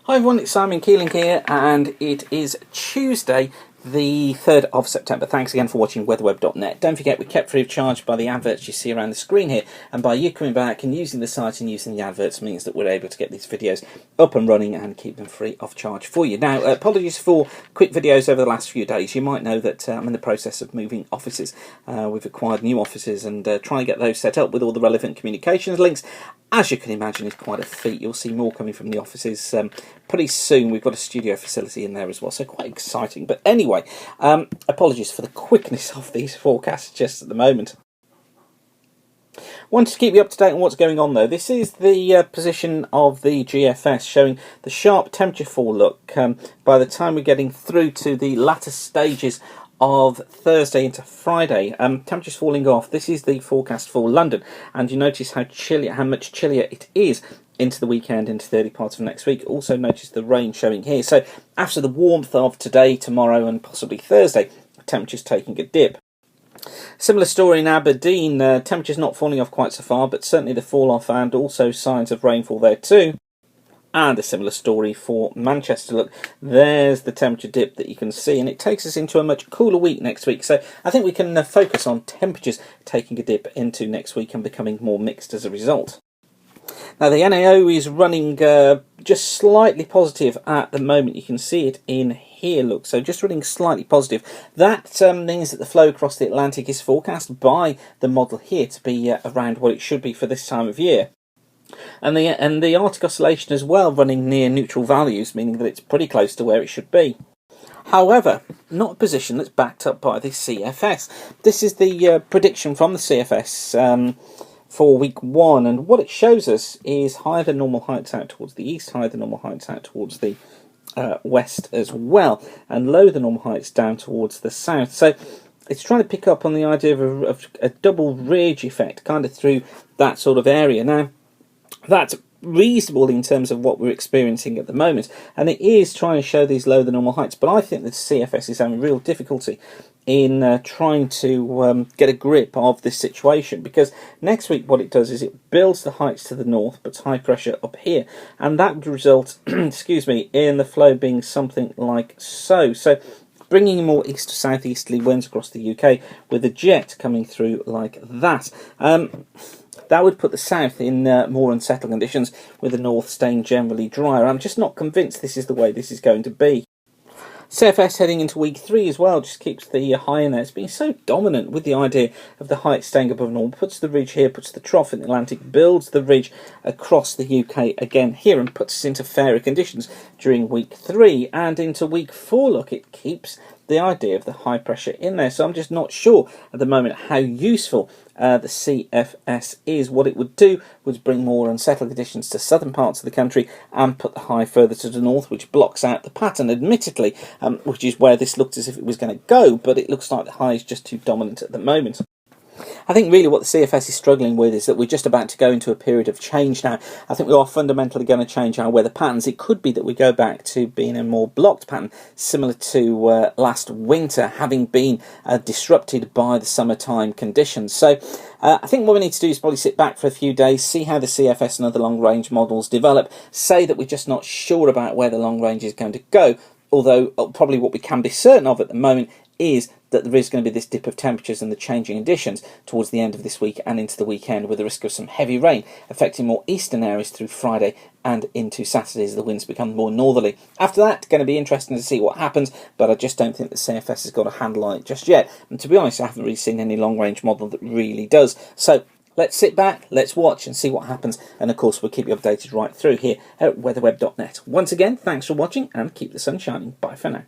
Hi everyone, it's Simon Keeling here, and it is Tuesday, the 3rd of September. Thanks again for watching weatherweb.net. Don't forget, we're kept free of charge by the adverts you see around the screen here, and by you coming back and using the site and using the adverts means that we're able to get these videos up and running and keep them free of charge for you. Now, apologies for quick videos over the last few days. You might know that I'm in the process of moving offices. We've acquired new offices and trying to get those set up with all the relevant communications links. As you can imagine, it's quite a feat. You'll see more coming from the offices pretty soon. We've got a studio facility in there as well, so quite exciting. But anyway, apologies for the quickness of these forecasts just at the moment. Wanted to keep you up to date on what's going on though. This is the position of the GFS showing the sharp temperature fall look by the time we're getting through to the latter stages of Thursday into Friday. Temperatures falling off. This is the forecast for London, and you notice how much chillier it is into the weekend, into the early parts of next week. Also notice the rain showing here. So after the warmth of today, tomorrow and possibly Thursday, temperatures taking a dip. Similar story in Aberdeen. Temperatures not falling off quite so far, but certainly the fall off and also signs of rainfall there too. And a similar story for Manchester. Look, there's the temperature dip that you can see, and it takes us into a much cooler week next week. So I think we can focus on temperatures taking a dip into next week and becoming more mixed as a result. Now, the NOAA is running just slightly positive at the moment. You can see it in here, look, so just running slightly positive. That means that the flow across the Atlantic is forecast by the model here to be around what it should be for this time of year. And the Arctic Oscillation as well running near neutral values, meaning that it's pretty close to where it should be. However, not a position that's backed up by the CFS. This is the prediction from the CFS for week 1, and what it shows us is higher than normal heights out towards the east, higher than normal heights out towards the west as well, and lower than normal heights down towards the south. So it's trying to pick up on the idea of a double ridge effect kind of through that sort of area. Now, that's reasonable in terms of what we're experiencing at the moment, and it is trying to show these lower than normal heights, but I think the CFS is having real difficulty in trying to get a grip of this situation, because next week what it does is it builds the heights to the north, puts high pressure up here, and that would result excuse me, in the flow being something like so. So bringing more east to southeasterly winds across the UK with a jet coming through like that. That would put the south in more unsettled conditions, with the north staying generally drier. I'm just not convinced this is the way this is going to be. CFS heading into week 3 as well just keeps the high in there. It's been so dominant with the idea of the height staying above normal. Puts the ridge here, puts the trough in the Atlantic, builds the ridge across the UK again here, and puts us into fairer conditions during week 3. And into week 4, look, it keeps the idea of the high pressure in there. So I'm just not sure at the moment how useful the CFS is. What it would do was bring more unsettled conditions to southern parts of the country and put the high further to the north, which blocks out the pattern, admittedly, which is where this looked as if it was going to go, but it looks like the high is just too dominant at the moment. I think really what the CFS is struggling with is that we're just about to go into a period of change now. I think we are fundamentally going to change our weather patterns. It could be that we go back to being a more blocked pattern, similar to last winter, having been disrupted by the summertime conditions. So I think what we need to do is probably sit back for a few days, see how the CFS and other long-range models develop, say that we're just not sure about where the long range is going to go, although probably what we can be certain of at the moment is that there is going to be this dip of temperatures and the changing conditions towards the end of this week and into the weekend, with the risk of some heavy rain affecting more eastern areas through Friday and into Saturday as the winds become more northerly. After that, going to be interesting to see what happens, but I just don't think the CFS has got a handle on it just yet. And to be honest, I haven't really seen any long-range model that really does. So let's sit back, let's watch and see what happens, and of course we'll keep you updated right through here at weatherweb.net. Once again, thanks for watching and keep the sun shining. Bye for now.